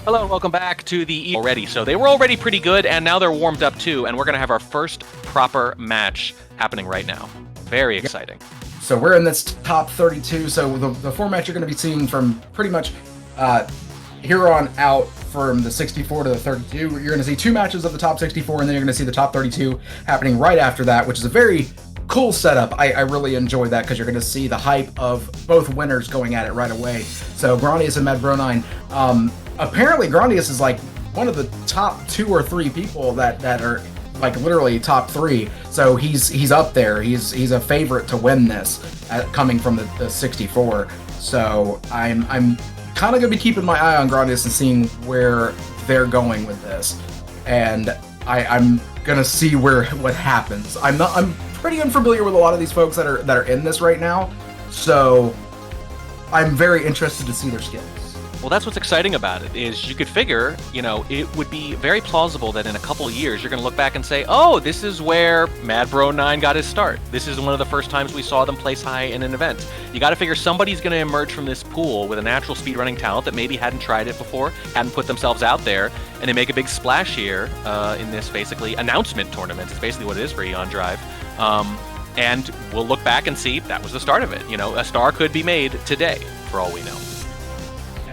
Hello, welcome back to the already. So they were already pretty good, and now they're warmed up too, and we're going to have our first proper match happening right now. Very exciting. So we're in this top 32, so the format you're going to be seeing from pretty much here on out from the 64 to the 32. You're going to see two matches of the top 64, and then you're going to see the top 32 happening right after that, which is a very cool setup. I really enjoyed that because you're going to see the hype of both winners going at it right away. So Groundious and Madbronine. Apparently Groundious is like one of the top 2 or 3 people that are like literally top 3. So he's up there. He's a favorite to win this coming from the 64. So I'm kind of gonna be keeping my eye on Groundious and seeing where they're going with this, and I'm gonna see what happens. I'm pretty unfamiliar with a lot of these folks that are in this right now, so I'm very interested to see their skills. Well, that's what's exciting about it, is you could figure, it would be very plausible that in a couple of years you're going to look back and say, oh, this is where Madbronine got his start. This is one of the first times we saw them place high in an event. You got to figure somebody's going to emerge from this pool with a natural speedrunning talent that maybe hadn't tried it before, hadn't put themselves out there, and they make a big splash here in this basically announcement tournament. It's basically what it is for Aeon Drive. And we'll look back and see that was the start of it. A star could be made today, for all we know.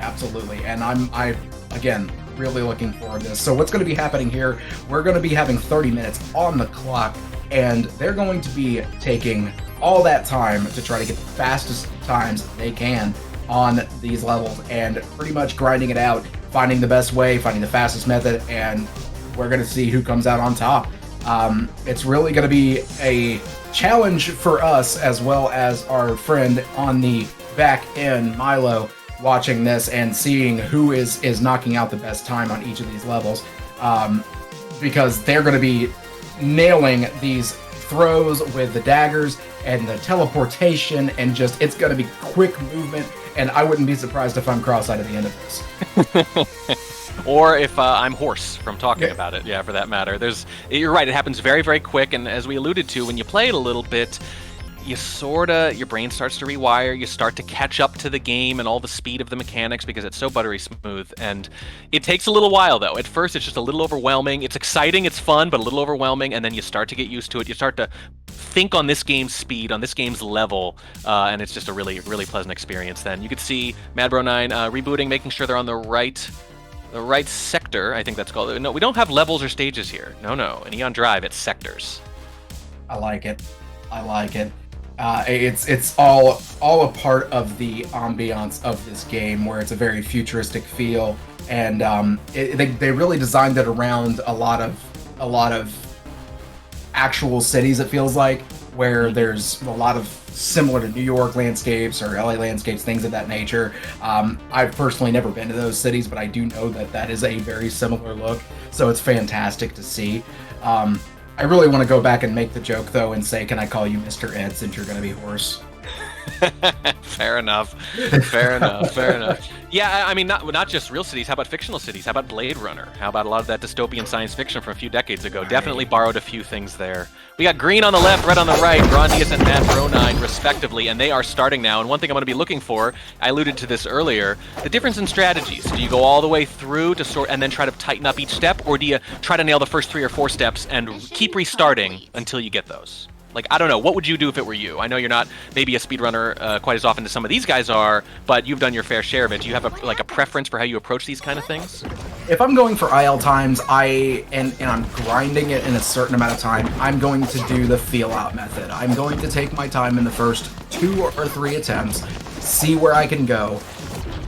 Absolutely, and I again really looking forward to this. So what's going to be happening here, we're going to be having 30 minutes on the clock, and they're going to be taking all that time to try to get the fastest times they can on these levels and pretty much grinding it out, finding the best way, finding the fastest method, and we're going to see who comes out on top. It's really going to be a challenge for us as well as our friend on the back end, Milo, watching this and seeing who is knocking out the best time on each of these levels, because they're going to be nailing these throws with the daggers and the teleportation, and just it's going to be quick movement, and I wouldn't be surprised if I'm cross-eyed at the end of this. Or if I'm hoarse from talking about it, for that matter. You're right, it happens very, very quick, and as we alluded to, when you play it a little bit, your brain starts to rewire, you start to catch up to the game and all the speed of the mechanics because it's so buttery smooth, and it takes a little while though. At first it's just a little overwhelming. It's exciting, it's fun, but a little overwhelming, and then you start to get used to it. You start to think on this game's speed, on this game's level, and it's just a really, really pleasant experience then. You could see Madbronine rebooting, making sure they're on the right sector, I think that's called. No, we don't have levels or stages here. No. In Aeon Drive, it's sectors. I like it. It's all a part of the ambiance of this game, where it's a very futuristic feel, and they really designed it around a lot of actual cities. It feels like, where there's a lot of similar to New York landscapes or LA landscapes, things of that nature. I've personally never been to those cities, but I do know that is a very similar look, so it's fantastic to see. I really want to go back and make the joke, though, and say, can I call you Mr. Ed since you're going to be hoarse? Fair enough. Yeah, I mean, not just real cities. How about fictional cities? How about Blade Runner? How about a lot of that dystopian science fiction from a few decades ago? Right. Definitely borrowed a few things there. We got green on the left, red on the right, Groundious and Madbronine, respectively, and they are starting now. And one thing I'm going to be looking for, I alluded to this earlier, the difference in strategies. Do you go all the way through to sort and then try to tighten up each step, or do you try to nail the first 3 or 4 steps and keep restarting until you get those? Like, I don't know, what would you do if it were you? I know you're not maybe a speedrunner quite as often as some of these guys are, but you've done your fair share of it. Do you have a preference for how you approach these kind of things? If I'm going for IL times, and I'm grinding it in a certain amount of time, I'm going to do the feel-out method. I'm going to take my time in the first 2 or 3 attempts, see where I can go,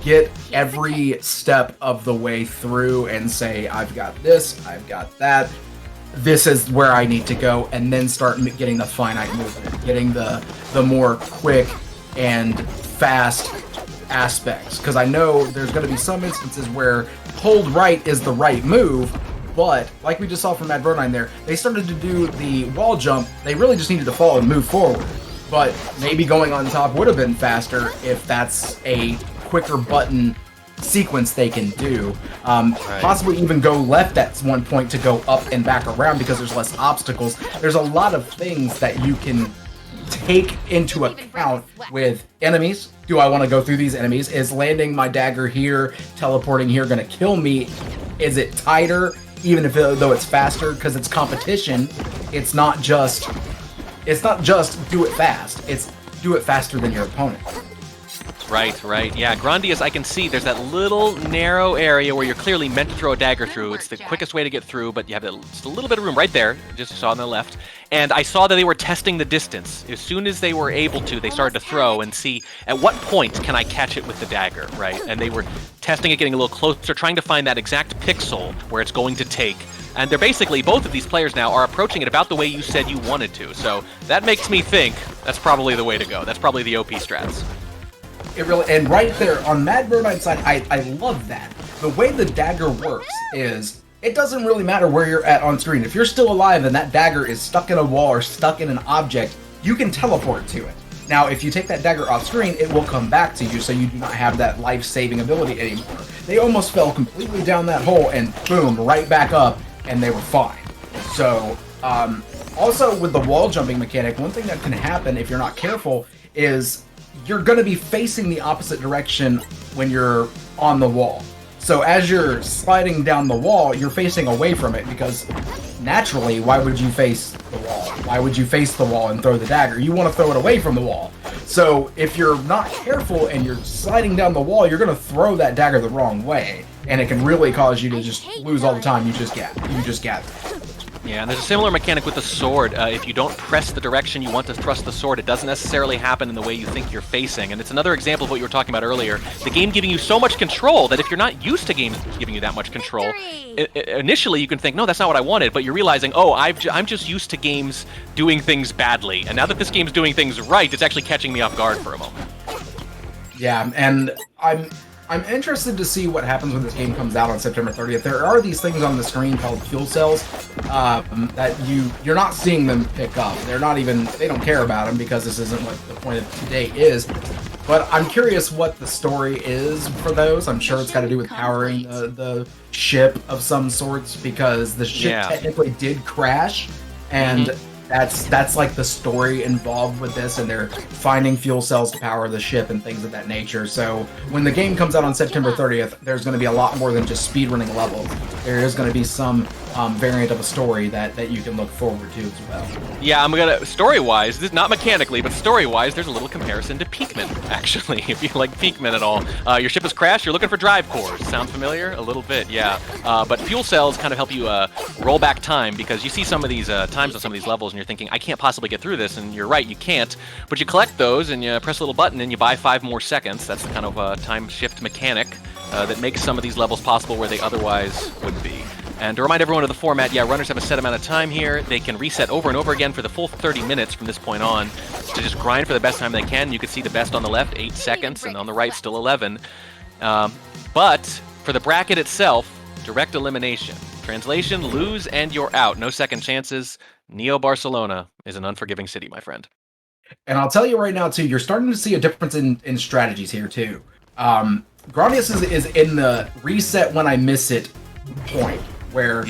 get every step of the way through and say, I've got this, I've got that, this is where I need to go, and then start getting the finite movement, getting the more quick and fast aspects. Because I know there's going to be some instances where hold right is the right move, but like we just saw from Madbronine there, they started to do the wall jump. They really just needed to fall and move forward. But maybe going on top would have been faster if that's a quicker button sequence they can do. Possibly even go left at one point to go up and back around because there's less obstacles. There's a lot of things that you can take into account with enemies. Do I want to go through these enemies? Is landing my dagger here, teleporting here, going to kill me? Is it tighter, even if though it's faster? Because it's competition. It's not just do it fast. It's do it faster than your opponent. Right. Yeah, Groundious, I can see there's that little narrow area where you're clearly meant to throw a dagger through. It's the quickest way to get through, but you have just a little bit of room right there, just saw on the left. And I saw that they were testing the distance. As soon as they were able to, they started to throw and see at what point can I catch it with the dagger, right? And they were testing it, getting a little closer, trying to find that exact pixel where it's going to take. And they're basically, both of these players now are approaching it about the way you said you wanted to. So that makes me think that's probably the way to go. That's probably the OP strats. It really, and right there on Madbronine's side, I love that. The way the dagger works is it doesn't really matter where you're at on screen. If you're still alive and that dagger is stuck in a wall or stuck in an object, you can teleport to it. Now, if you take that dagger off screen, it will come back to you, so you do not have that life-saving ability anymore. They almost fell completely down that hole and boom, right back up, and they were fine. So, also with the wall jumping mechanic, one thing that can happen if you're not careful is you're going to be facing the opposite direction when you're on the wall. So as you're sliding down the wall, you're facing away from it because naturally, why would you face the wall? Why would you face the wall and throw the dagger? You want to throw it away from the wall. So if you're not careful and you're sliding down the wall, you're going to throw that dagger the wrong way. And it can really cause you to just lose all the time you just gather. Yeah, and there's a similar mechanic with the sword. If you don't press the direction you want to thrust the sword, it doesn't necessarily happen in the way you think you're facing. And it's another example of what you were talking about earlier. The game giving you so much control that if you're not used to games giving you that much control, initially you can think, no, that's not what I wanted, but you're realizing, oh, I'm just used to games doing things badly. And now that this game's doing things right, it's actually catching me off guard for a moment. Yeah, and I'm interested to see what happens when this game comes out on September 30th. There are these things on the screen called fuel cells that you're not seeing them pick up. They don't care about them because this isn't what the point of today is. But I'm curious what the story is for those. I'm sure it's got to do with powering the ship of some sorts because the ship technically did crash, and that's like the story involved with this, and they're finding fuel cells to power the ship and things of that nature. So when the game comes out on September 30th, there's going to be a lot more than just speedrunning levels. There is going to be some variant of a story that you can look forward to as well. Yeah, story-wise, this not mechanically, but story-wise, there's a little comparison to Peakman, actually. If you like Peakman at all. Your ship has crashed, you're looking for drive cores. Sound familiar? A little bit, yeah. But fuel cells kind of help you roll back time, because you see some of these times on some of these levels, and you're thinking, I can't possibly get through this, and you're right, you can't. But you collect those, and you press a little button, and you buy 5 more seconds. That's the kind of time shift mechanic that makes some of these levels possible where they otherwise wouldn't be. And to remind everyone of the format, runners have a set amount of time here. They can reset over and over again for the full 30 minutes from this point on to just grind for the best time they can. You can see the best on the left, 8 seconds, and on the right, still 11. But for the bracket itself, direct elimination. Translation, lose and you're out. No second chances. Neo Barcelona is an unforgiving city, my friend. And I'll tell you right now, too, you're starting to see a difference in strategies here, too. Groundious is in the reset when I miss it point, where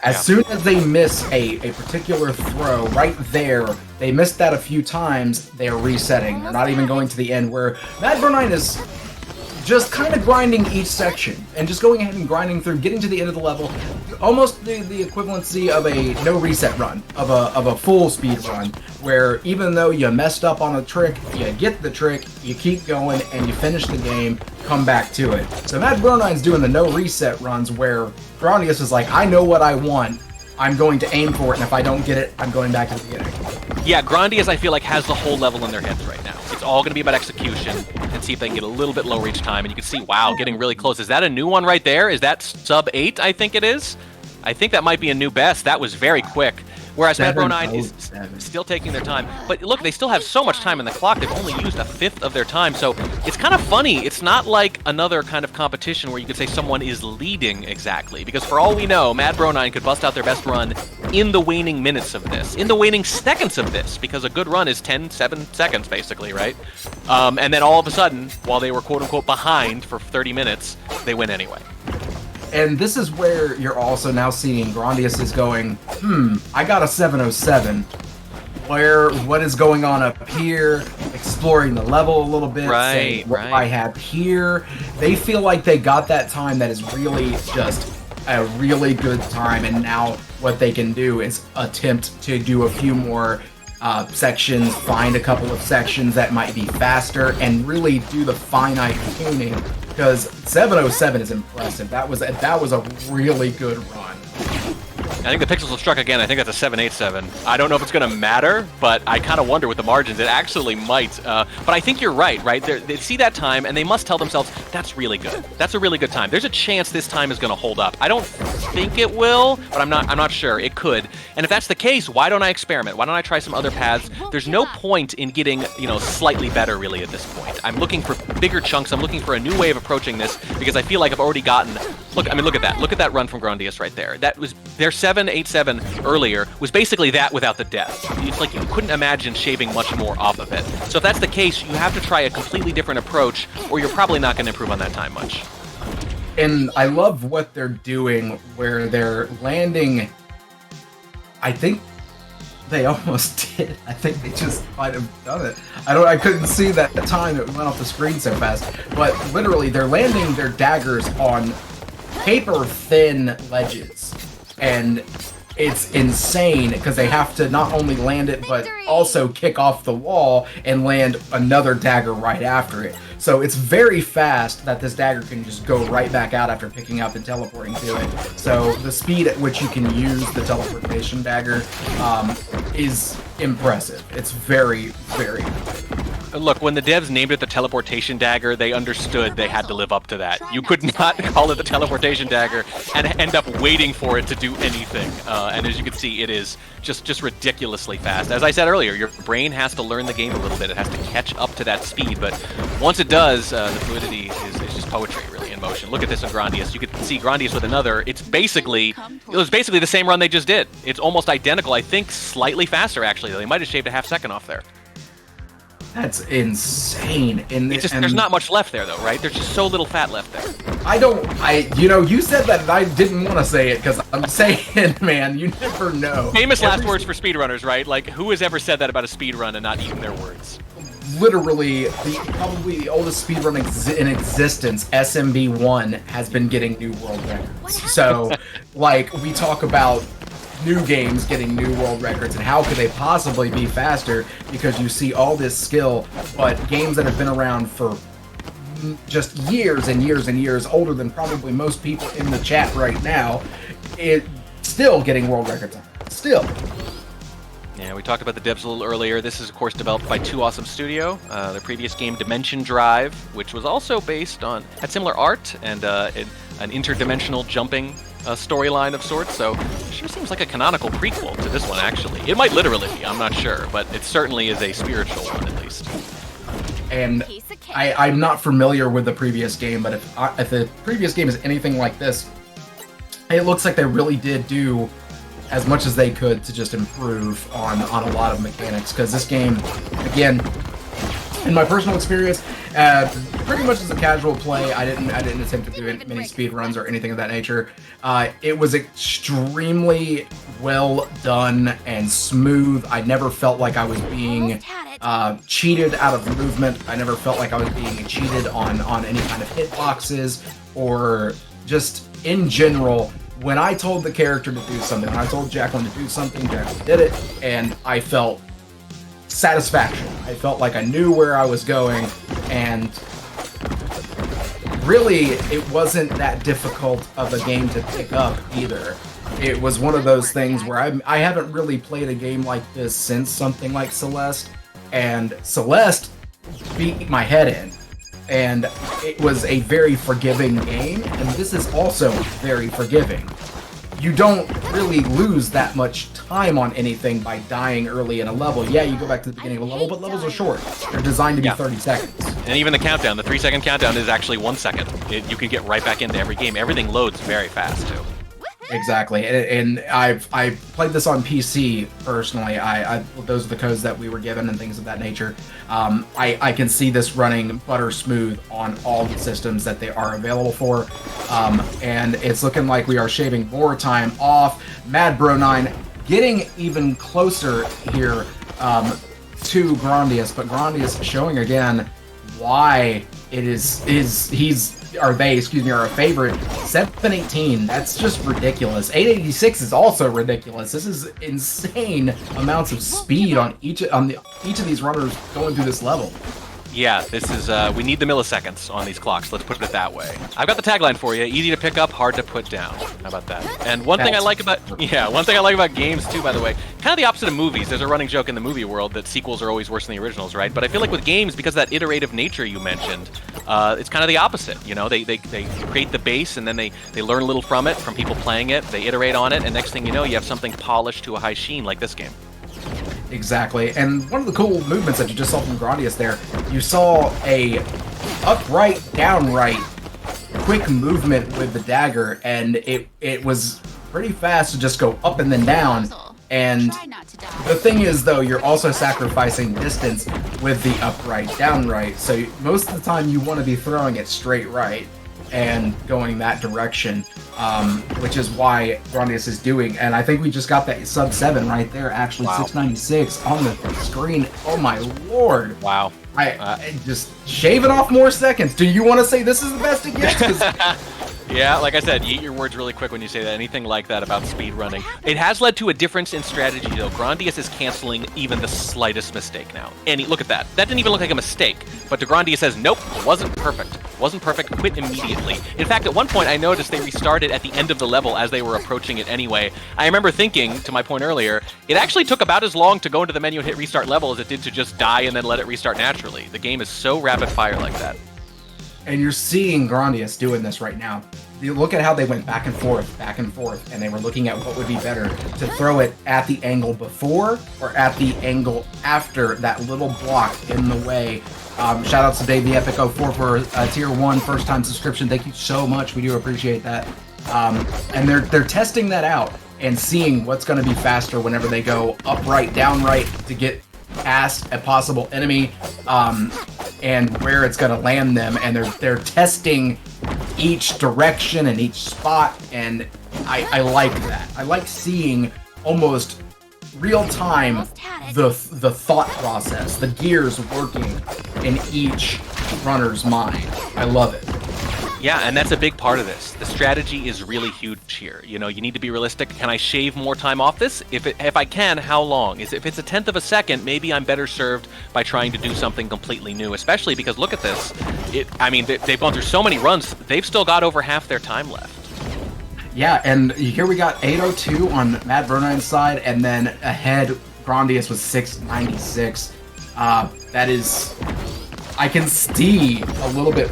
as soon as they miss a particular throw, right there, they missed that a few times, they're resetting. They're not even going to the end, where Madbronine is just kind of grinding each section and just going ahead and grinding through, getting to the end of the level, almost the equivalency of a no reset run, of a full speed run, where even though you messed up on a trick, you get the trick, you keep going, and you finish the game, come back to it. So Madbronine's doing the no reset runs where Groundious is like, I know what I want, I'm going to aim for it, and if I don't get it, I'm going back to the beginning. Yeah, Groundious, I feel like, has the whole level in their heads right now. It's all going to be about execution and see if they can get a little bit lower each time. And you can see, wow, getting really close. Is that a new one right there? Is that sub 8, I think it is? I think that might be a new best. That was very quick. Whereas Madbronine is still taking their time. But look, they still have so much time in the clock. They've only used 1/5 of their time. So it's kind of funny. It's not like another kind of competition where you could say someone is leading exactly. Because for all we know, Madbronine could bust out their best run in the waning minutes of this, in the waning seconds of this, because a good run is 7 seconds, basically, right? And then all of a sudden, while they were quote-unquote behind for 30 minutes, they win anyway. And this is where you're also now seeing Groundious is going, I got a 707. what is going on up here, exploring the level a little bit, saying what I have here. They feel like they got that time that is really just a really good time, and now what they can do is attempt to do a few more sections, find a couple of sections that might be faster, and really do the finite tuning, because 707 is impressive. That was a really good run. I think the pixels have struck again. I think that's a 787. I don't know if it's going to matter, but I kind of wonder with the margins. It actually might. But I think you're right? They see that time, and they must tell themselves, that's really good. That's a really good time. There's a chance this time is going to hold up. I don't think it will, but I'm not sure. It could. And if that's the case, why don't I experiment? Why don't I try some other paths? There's no point in getting, slightly better, really, at this point. I'm looking for bigger chunks. I'm looking for a new way of approaching this, because I feel like I've already gotten... Look at that. Look at that run from Groundious right there. That was... Their 787 earlier was basically that without the death. It's like you couldn't imagine shaving much more off of it. So if that's the case, you have to try a completely different approach, or you're probably not going to improve on that time much. And I love what they're doing, where they're landing... I think they almost did. I think they just might have done it. I couldn't see that the time it went off the screen so fast. But literally, they're landing their daggers on paper-thin ledges. And it's insane, because they have to not only land it, but also kick off the wall and land another dagger right after it. So it's very fast that this dagger can just go right back out after picking up and teleporting to it. So the speed at which you can use the teleportation dagger is impressive. It's very, very good. Look, when the devs named it the teleportation dagger, they understood they had to live up to that. You could not call it the teleportation dagger and end up waiting for it to do anything. And as you can see, it is just ridiculously fast. As I said earlier, your brain has to learn the game a little bit. It has to catch up to that speed. But once it does, the fluidity is just poetry, really, in motion. Look at this in Groundious. You can see Groundious with another. It was basically the same run they just did. It's almost identical. I think slightly faster, actually, though. They might have shaved a half second off there. That's insane. There's not much left there, though, right? There's just so little fat left there. You said that and I didn't want to say it, because I'm saying, man, you never know. Famous last words for speedrunners, right? Like, who has ever said that about a speedrun and not eaten their words? Literally, probably the oldest speedrun in existence, SMB1, has been getting new world records. So, like, we talk about new games getting new world records, and how could they possibly be faster, because you see all this skill, but games that have been around for just years and years and years, older than probably most people in the chat right now, it's still getting world records on it. Still. Yeah, we talked about the devs a little earlier. This is, of course, developed by Two Awesome Studio. Their previous game, Dimension Drive, which was also had similar art and an interdimensional jumping storyline of sorts, so it sure seems like a canonical prequel to this one, actually. It might literally be, I'm not sure, but it certainly is a spiritual one, at least. And I'm not familiar with the previous game, but if the previous game is anything like this, it looks like they really did do as much as they could to just improve on a lot of mechanics, because this game, again, in my personal experience, pretty much as a casual play, I didn't attempt to do many speed runs or anything of that nature. It was extremely well done and smooth. I never felt like I was being cheated out of movement. I never felt like I was being cheated on any kind of hitboxes, or just in general. When I told the character to do something, when I told Jacqueline to do something, Jacqueline did it, and I felt satisfaction. I felt like I knew where I was going, and really, it wasn't that difficult of a game to pick up either. It was one of those things where I haven't really played a game like this since something like Celeste, and Celeste beat my head in. And it was a very forgiving game, and this is also very forgiving. You don't really lose that much time on anything by dying early in a level. Yeah, you go back to the beginning of a level, but levels are short. They're designed to be 30 seconds. And even the countdown, the 3-second countdown is actually 1 second. You can get right back into every game. Everything loads very fast, too. Exactly, and I played this on PC personally. Those are the codes that we were given and things of that nature. I can see this running butter smooth on all the systems that they are available for, and it's looking like we are shaving more time off. Madbronine getting even closer here to Groundious, but Groundious showing again why it is are a favorite. 718, that's just ridiculous. 886 is also ridiculous. This is insane amounts of speed on each of these runners going through this level. Yeah, this is, we need the milliseconds on these clocks, let's put it that way. I've got the tagline for you, easy to pick up, hard to put down. How about that? And one thing I like about games too, by the way, kind of the opposite of movies. There's a running joke in the movie world that sequels are always worse than the originals, right? But I feel like with games, because of that iterative nature you mentioned, it's kind of the opposite, you know? They create the base, and then they learn a little from it, from people playing it, they iterate on it, and next thing you know, you have something polished to a high sheen like this game. Exactly, and one of the cool movements that you just saw from Groundious there, you saw a upright, downright, quick movement with the dagger, and it was pretty fast to just go up and then down. And the thing is, though, you're also sacrificing distance with the upright, downright, so most of the time you want to be throwing it straight right and going that direction, which is why Groundious is doing. And I think we just got that sub 7 right there, actually. Wow. 696 on the screen. Oh my lord! Wow. I just shaving off more seconds. Do you want to say this is the best it gets? Yeah, like I said, you eat your words really quick when you say that. Anything like that about speed running. It has led to a difference in strategy, though. Groundious is canceling even the slightest mistake now. And look at that. That didn't even look like a mistake. But Groundious says, nope, it wasn't perfect. Wasn't perfect, quit immediately. In fact, at one point, I noticed they restarted at the end of the level as they were approaching it anyway. I remember thinking, to my point earlier, it actually took about as long to go into the menu and hit restart level as it did to just die and then let it restart naturally. The game is so rapid fire like that. And you're seeing Groundious doing this right now. You look at how they went back and forth, and they were looking at what would be better, to throw it at the angle before or at the angle after that little block in the way. Shout out to Dave the Epic 04 for tier 1 first time subscription. Thank you so much. We do appreciate that. And they're testing that out and seeing what's going to be faster whenever they go upright, downright to get past a possible enemy, and where it's going to land them, and they're testing each direction and each spot, and I like that. I like seeing almost real time the thought process, the gears working in each runner's mind. I love it. Yeah, and that's a big part of this. The strategy is really huge here. You know, you need to be realistic. Can I shave more time off this? If I can, how long? If it's a tenth of a second, maybe I'm better served by trying to do something completely new, especially because look at this. I mean, they've gone through so many runs, they've still got over half their time left. Yeah, and here we got 802 on Madbronine's side, and then ahead, Groundious was 696. That is, I can see a little bit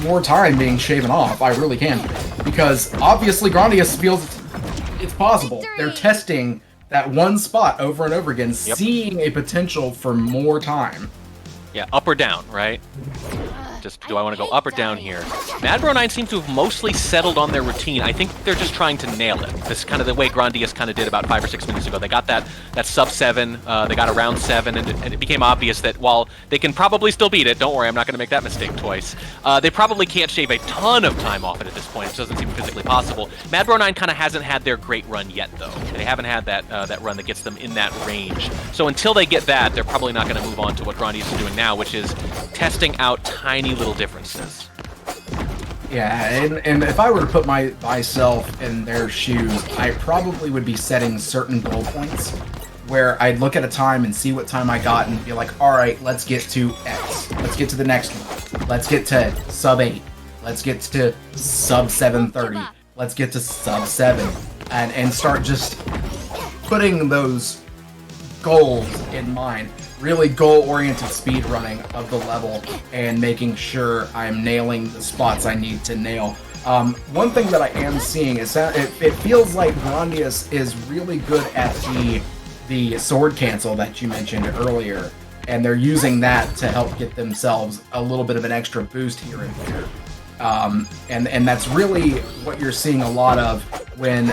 more time being shaven off. I really can, because obviously Groundious feels it's possible. They're testing that one spot over and over again, seeing a potential for more time. Yeah, up or down, right? Just, do I want to go up or down here? Madbronine seems to have mostly settled on their routine. I think they're just trying to nail it. This is kind of the way Groundious kind of did about 5 or 6 minutes ago. They got that sub 7, they got around 7, and it became obvious that while they can probably still beat it, don't worry, I'm not going to make that mistake twice, they probably can't shave a ton of time off it at this point. It doesn't seem physically possible. Madbronine kind of hasn't had their great run yet, though. They haven't had that run that gets them in that range. So until they get that, they're probably not going to move on to what Groundious is doing now, which is testing out tiny little differences. Yeah, and if I were to put myself in their shoes, I probably would be setting certain goal points where I'd look at a time and see what time I got and be like, all right, let's get to X. Let's get to the next one. Let's get to sub 8. Let's get to sub 730. Let's get to sub 7. And start just putting those goals in mind. Really goal-oriented speed running of the level and making sure I'm nailing the spots I need to nail. One thing that I am seeing is that it feels like Groundious is really good at the sword cancel that you mentioned earlier, and they're using that to help get themselves a little bit of an extra boost here and there. And that's really what you're seeing a lot of when...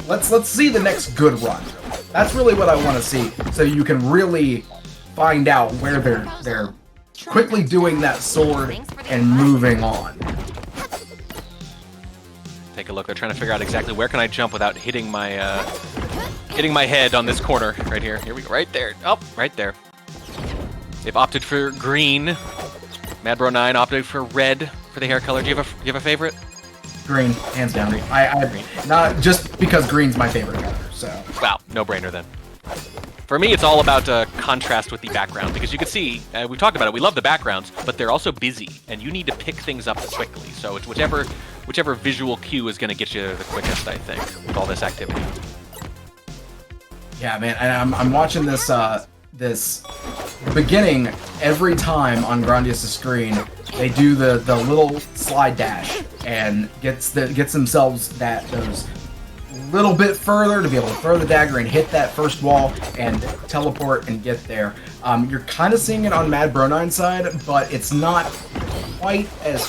Let's see the next good run. That's really what I want to see, so you can really find out where they're quickly doing that sword and moving on. Take a look. They're trying to figure out exactly where can I jump without hitting my hitting my head on this corner right here. Here we go, right there. Oh, right there. They've opted for green. Madbronine opted for red for the hair color. Do you have a favorite? Green, hands down. Green. Green. Not just because green's my favorite color. So. Wow, no brainer then. For me, it's all about contrast with the background, because you can see, we've talked about it, we love the backgrounds, but they're also busy, and you need to pick things up quickly. So it's whichever visual cue is going to get you the quickest, I think, with all this activity. Yeah, man, and I'm watching this this beginning every time on Groundious' screen. They do the little slide dash and gets themselves those little bit further to be able to throw the dagger and hit that first wall and teleport and get there. You're kind of seeing it on Madbronine's side, but it's not quite as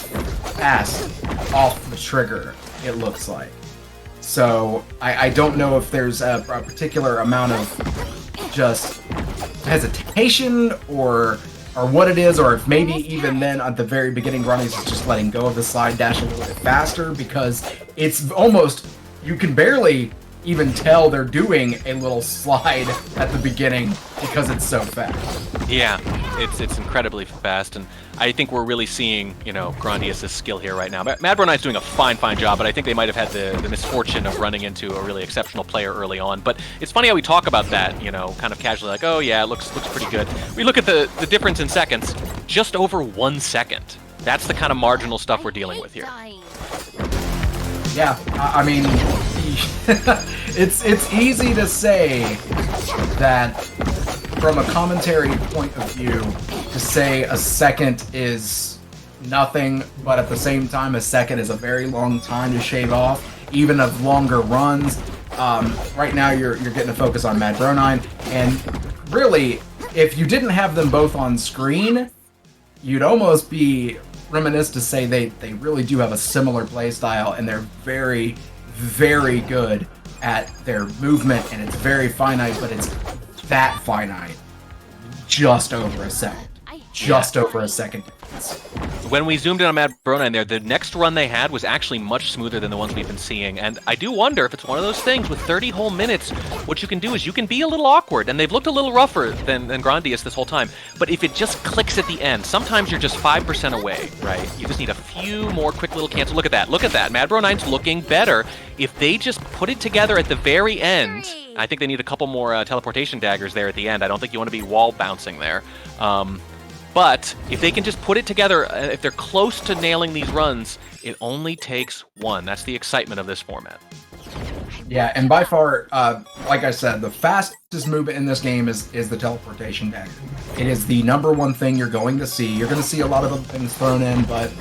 fast off the trigger, it looks like. So I don't know if there's a particular amount of just hesitation or what it is, or if maybe even then at the very beginning Groundious is just letting go of the slide dash a little bit faster, because it's almost, you can barely even tell they're doing a little slide at the beginning because it's so fast. Yeah, it's incredibly fast, and I think we're really seeing, Groundious' skill here right now. Madbronine's doing a fine job, but I think they might have had the misfortune of running into a really exceptional player early on. But it's funny how we talk about that, kind of casually, like, oh yeah, it looks pretty good. We look at the difference in seconds, just over 1 second. That's the kind of marginal stuff we're dealing with here. Yeah, I mean, it's easy to say that from a commentary point of view, to say a second is nothing, but at the same time, a second is a very long time to shave off, even of longer runs. Right now, you're getting a focus on Madbronine, and really, if you didn't have them both on screen, you'd almost be reminisce to say they really do have a similar play style, and they're very, very good at their movement, and it's very finite, but it's that finite. Just over a second. Just over a second difference. When we zoomed in on Madbronine there, the next run they had was actually much smoother than the ones we've been seeing, and I do wonder if it's one of those things with 30 whole minutes, what you can do is you can be a little awkward, and they've looked a little rougher than Groundious this whole time, but if it just clicks at the end, sometimes you're just 5% away, right? You just need a few more quick little cancels. Look at that, Madbronine's looking better. If they just put it together at the very end, I think they need a couple more teleportation daggers there at the end. I don't think you want to be wall bouncing there. But if they can just put it together, if they're close to nailing these runs, it only takes one. That's the excitement of this format. Yeah, and by far, like I said, the fastest movement in this game is the teleportation dagger. It is the number one thing you're going to see. You're going to see a lot of other things thrown in, but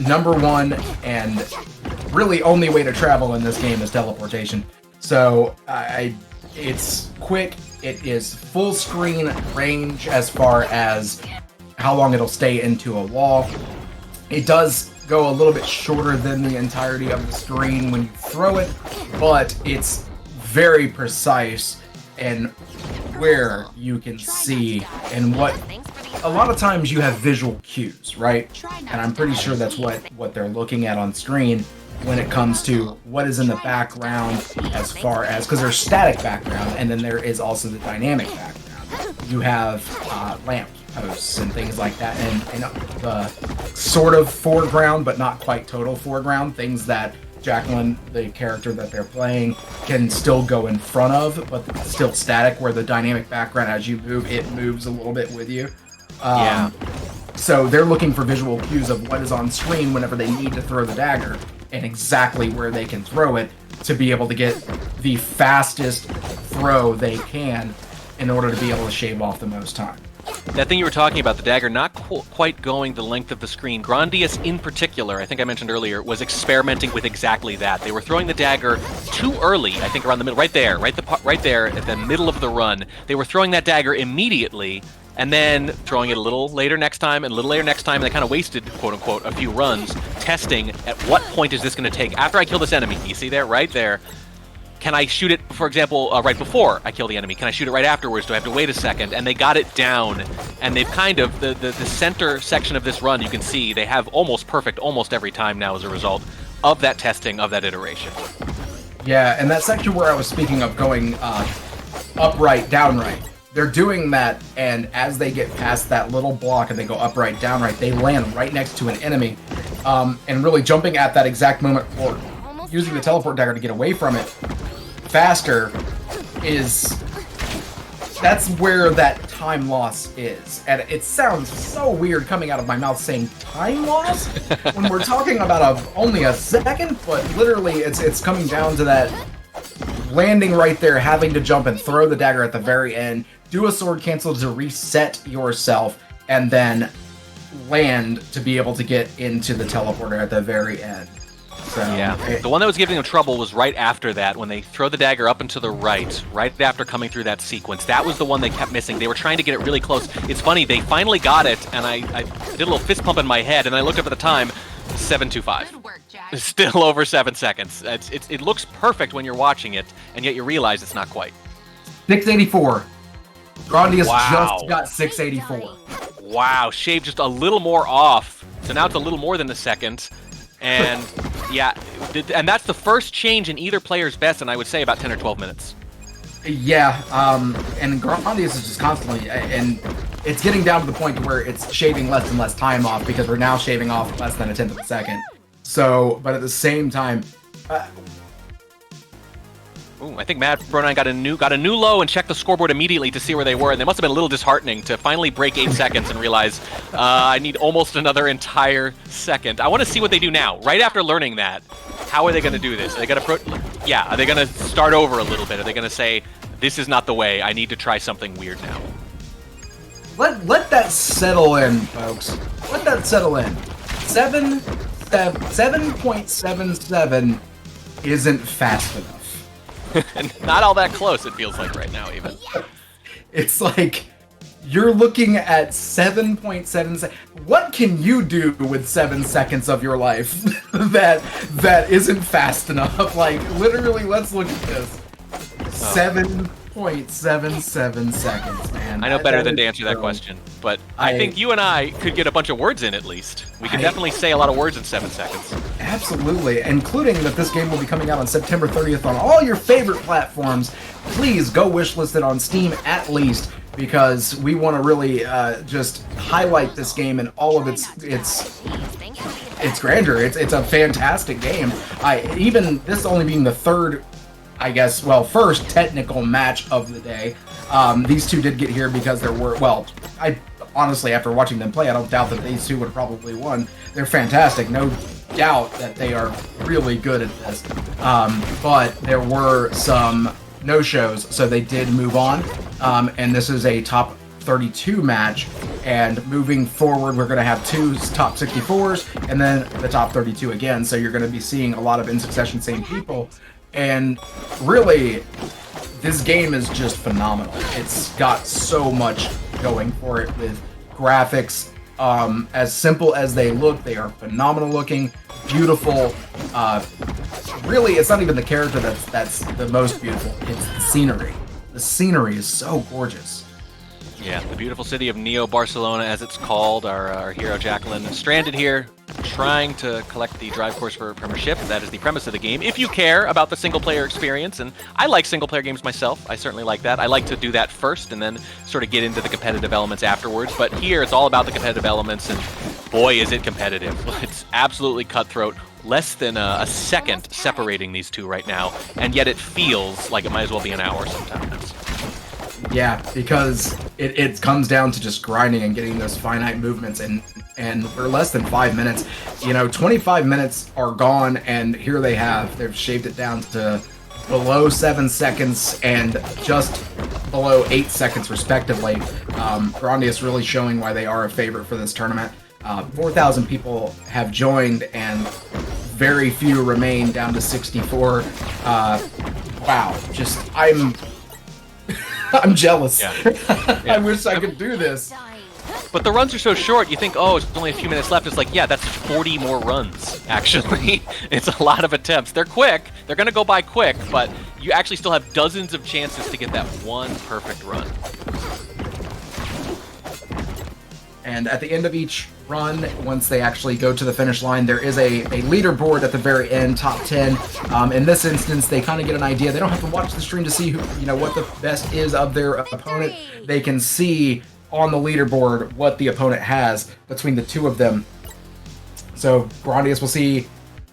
number one and really only way to travel in this game is teleportation. So it's quick. It is full screen range as far as how long it'll stay into a wall. It does go a little bit shorter than the entirety of the screen when you throw it, but it's very precise in where you can see and what. A lot of times you have visual cues, right? And I'm pretty sure that's what they're looking at on screen when it comes to what is in the background, as far as, because there's static background and then there is also the dynamic background. You have lamp posts and things like that, and the sort of foreground but not quite total foreground, things that Jacqueline, the character that they're playing, can still go in front of, but still static, where the dynamic background, as you move, it moves a little bit with you. Yeah. So they're looking for visual cues of what is on screen whenever they need to throw the dagger, and exactly where they can throw it to be able to get the fastest throw they can in order to be able to shave off the most time. That thing you were talking about, the dagger not quite going the length of the screen, Groundious in particular, I think I mentioned earlier, was experimenting with exactly that. They were throwing the dagger too early, I think around the middle, right there at the middle of the run. They were throwing that dagger immediately, and then throwing it a little later next time, and a little later next time, and they kind of wasted, quote-unquote, a few runs, testing at what point is this going to take. After I kill this enemy, you see there, right there, can I shoot it, for example, right before I kill the enemy? Can I shoot it right afterwards? Do I have to wait a second? And they got it down, and they've kind of, the center section of this run, you can see, they have almost perfect almost every time now as a result of that testing, of that iteration. Yeah, and that section where I was speaking of going upright, downright, they're doing that, and as they get past that little block and they go upright, downright, they land right next to an enemy, and really jumping at that exact moment or using the teleport dagger to get away from it faster that's where that time loss is. And it sounds so weird coming out of my mouth saying time loss when we're talking about only a second, but literally it's coming down to that landing right there, having to jump and throw the dagger at the very end, do a sword cancel to reset yourself, and then land to be able to get into the teleporter at the very end. So, yeah, the one that was giving them trouble was right after that, when they throw the dagger up and to the right after coming through that sequence. That was the one they kept missing. They were trying to get it really close. It's funny, they finally got it, and I did a little fist pump in my head, and I looked up at the time, 7:25. Good work, Jack. It's still over 7 seconds. It looks perfect when you're watching it, and yet you realize it's not quite. 684. Groundious Wow. just got 684. Wow, shaved just a little more off. So now it's a little more than a second. And yeah, and that's the first change in either player's best, and I would say about 10 or 12 minutes. Yeah, and Groundious is just constantly, and it's getting down to the point where it's shaving less and less time off because we're now shaving off less than a tenth of a second. So, but at the same time, Ooh, I think Madbronine got a new low and checked the scoreboard immediately to see where they were, and they must have been a little disheartening to finally break 8 seconds and realize I need almost another entire second. I want to see what they do now. Right after learning that, how are they going to do this? Are they going to are they going to start over a little bit? Are they going to say, this is not the way, I need to try something weird now? let that settle in, folks. Let that settle in. 7.77 isn't fast enough. And not all that close, it feels like right now, even. It's like you're looking at 7.7. What can you do with 7 seconds of your life that isn't fast enough? Like, literally, let's look at this. 7.77 seconds, man. I know better than to answer that question, but I think you and I could get a bunch of words in at least. We could definitely say a lot of words in 7 seconds. Absolutely, including that this game will be coming out on September 30th on all your favorite platforms. Please go wishlist it on Steam at least, because we want to really just highlight this game and all of its grandeur. It's a fantastic game. Even this only being the third, I guess, first technical match of the day. These two did get here because there were, I honestly, after watching them play, I don't doubt that these two would have probably won. They're fantastic, no doubt that they are really good at this. But there were some no-shows, so they did move on. And this is a top 32 match, and moving forward, we're going to have 2 top 64s, and then the top 32 again, so you're going to be seeing a lot of in succession same people. And really, this game is just phenomenal. It's got so much going for it with graphics. As simple as they look, they are phenomenal looking, beautiful. Really, it's not even the character that's the most beautiful. It's the scenery. The scenery is so gorgeous. Yeah, the beautiful city of Neo Barcelona, as it's called. Our hero Jacqueline is stranded here, trying to collect the drive course for Premiership. That is the premise of the game. If you care about the single-player experience, and I like single-player games myself, I certainly like that. I like to do that first and then sort of get into the competitive elements afterwards. But here, it's all about the competitive elements, and boy, is it competitive. It's absolutely cutthroat. Less than a second separating these two right now, and yet it feels like it might as well be an hour sometimes. Yeah, because it comes down to just grinding and getting those finite movements, and for less than 5 minutes, 25 minutes are gone, and here they've shaved it down to below 7 seconds and just below 8 seconds respectively. Groundious really showing why they are a favorite for this tournament. 4,000 people have joined, and very few remain, down to 64. Wow, I'm jealous. Yeah. I wish I could do this. But the runs are so short, you think, oh, it's only a few minutes left. It's like, yeah, that's 40 more runs, actually. It's a lot of attempts. They're quick. They're going to go by quick, but you actually still have dozens of chances to get that one perfect run. And at the end of each run once they actually go to the finish line. There is a leaderboard at the very end, top 10. In this instance, they kind of get an idea. They don't have to watch the stream to see who, what the best is of their opponent. They can see on the leaderboard what the opponent has between the two of them. So Groundious will see.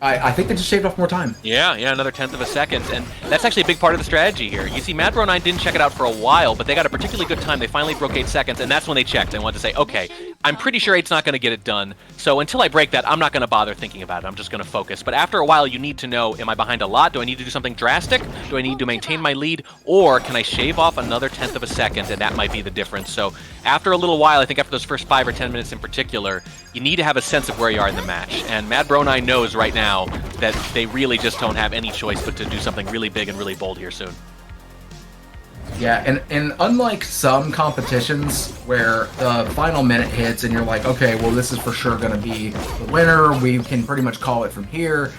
I think they just shaved off more time. Yeah, another 1/10 of a second, and that's actually a big part of the strategy here. You see, Madbronine didn't check it out for a while, but they got a particularly good time. They finally broke 8 seconds, and that's when they checked and wanted to say, okay, I'm pretty sure 8's not going to get it done, so until I break that, I'm not going to bother thinking about it. I'm just going to focus. But after a while, you need to know, am I behind a lot? Do I need to do something drastic? Do I need to maintain my lead? Or can I shave off another 1/10 of a second, and that might be the difference. So after a little while, I think after those first 5 or 10 minutes in particular, you need to have a sense of where you are in the match. And Madbronine knows right now that they really just don't have any choice but to do something really big and really bold here soon. Yeah, and unlike some competitions where the final minute hits and you're like, okay, well, this is for sure going to be the winner, we can pretty much call it from here,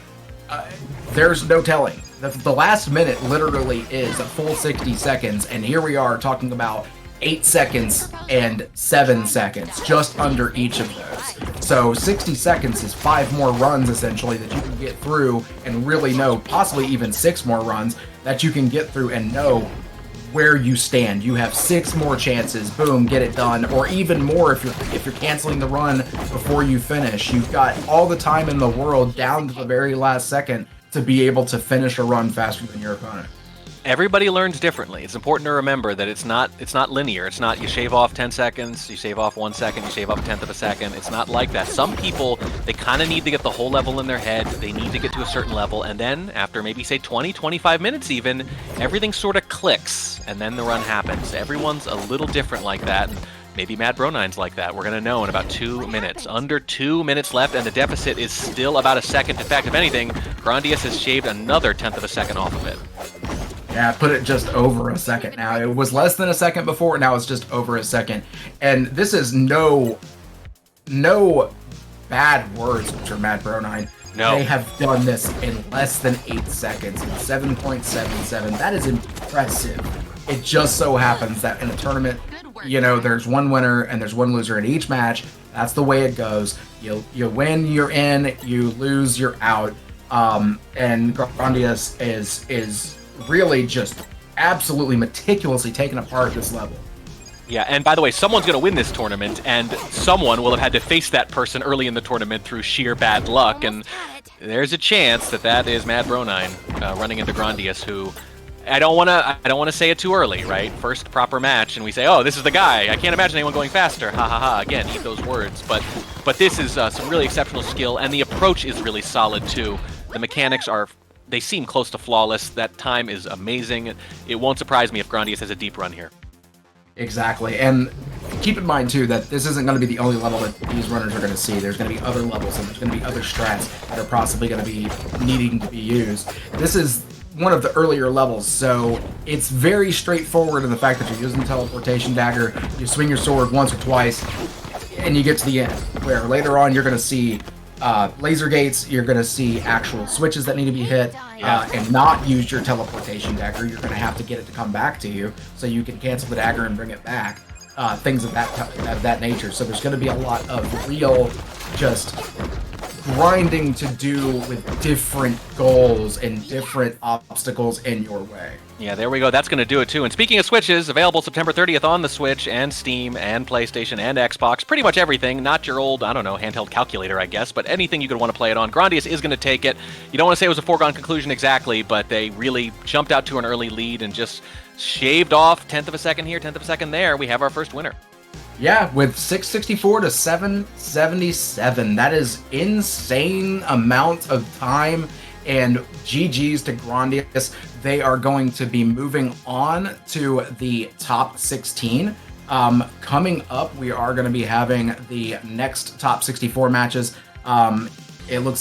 there's no telling. The last minute literally is a full 60 seconds, and here we are talking about 8 seconds and 7 seconds, just under each of those. So 60 seconds is 5 more runs, essentially, that you can get through and really know, possibly even 6 more runs that you can get through and know where you stand. You have 6 more chances, boom, get it done, or even more if you're canceling the run before you finish. You've got all the time in the world down to the very last second to be able to finish a run faster than your opponent. Everybody learns differently. It's important to remember that it's not linear. It's not you shave off 10 seconds, you shave off 1 second, you shave off 1/10 of a second. It's not like that. Some people, they kind of need to get the whole level in their head. They need to get to a certain level, and then after maybe say 20, 25 minutes even, everything sort of clicks, and then the run happens. Everyone's a little different like that, and maybe Madbronine's like that. We're going to know in about 2 minutes. Under 2 minutes left, and the deficit is still about a second. In fact, if anything, Groundious has shaved another 1/10 of a second off of it. Yeah, put it just over a second now. It was less than a second before, now it's just over a second. And this is no bad words for Madbronine. No. They have done this in less than 8 seconds, in 7.77. That is impressive. It just so happens that in a tournament, there's one winner and there's one loser in each match. That's the way it goes. You win, you're in. You lose, you're out. And Groundious is really just absolutely meticulously taken apart this level. Yeah, and by the way, someone's going to win this tournament, and someone will have had to face that person early in the tournament through sheer bad luck, and there's a chance that is Madbronine running into Groundious, who I don't want to say it too early, right? First proper match, and we say, oh, this is the guy. I can't imagine anyone going faster. Ha ha ha. Again, eat those words. But this is some really exceptional skill, and the approach is really solid too. The mechanics they seem close to flawless. That time is amazing. It won't surprise me if Groundious has a deep run here. Exactly, and keep in mind too that this isn't going to be the only level that these runners are going to see. There's going to be other levels, and there's going to be other strats that are possibly going to be needing to be used. This is one of the earlier levels, so it's very straightforward in the fact that you're using the teleportation dagger, you swing your sword once or twice, and you get to the end, where later on you're going to see laser gates, you're going to see actual switches that need to be hit, and not use your teleportation dagger. You're going to have to get it to come back to you, so you can cancel the dagger and bring it back. Things of that nature. So there's going to be a lot of real just grinding to do with different goals and different obstacles in your way. Yeah, there we go. That's going to do it too. And speaking of Switches, available September 30th on the Switch and Steam and PlayStation and Xbox. Pretty much everything. Not your old, handheld calculator, I guess, but anything you could want to play it on. Groundious is going to take it. You don't want to say it was a foregone conclusion exactly, but they really jumped out to an early lead and just shaved off 1/10 of a second here, 1/10 of a second there. We have our first winner. Yeah, with 664 to 777. That is insane amount of time. And GG's to Groundious. They are going to be moving on to the top 16. Coming up, we are going to be having the next top 64 matches. It looks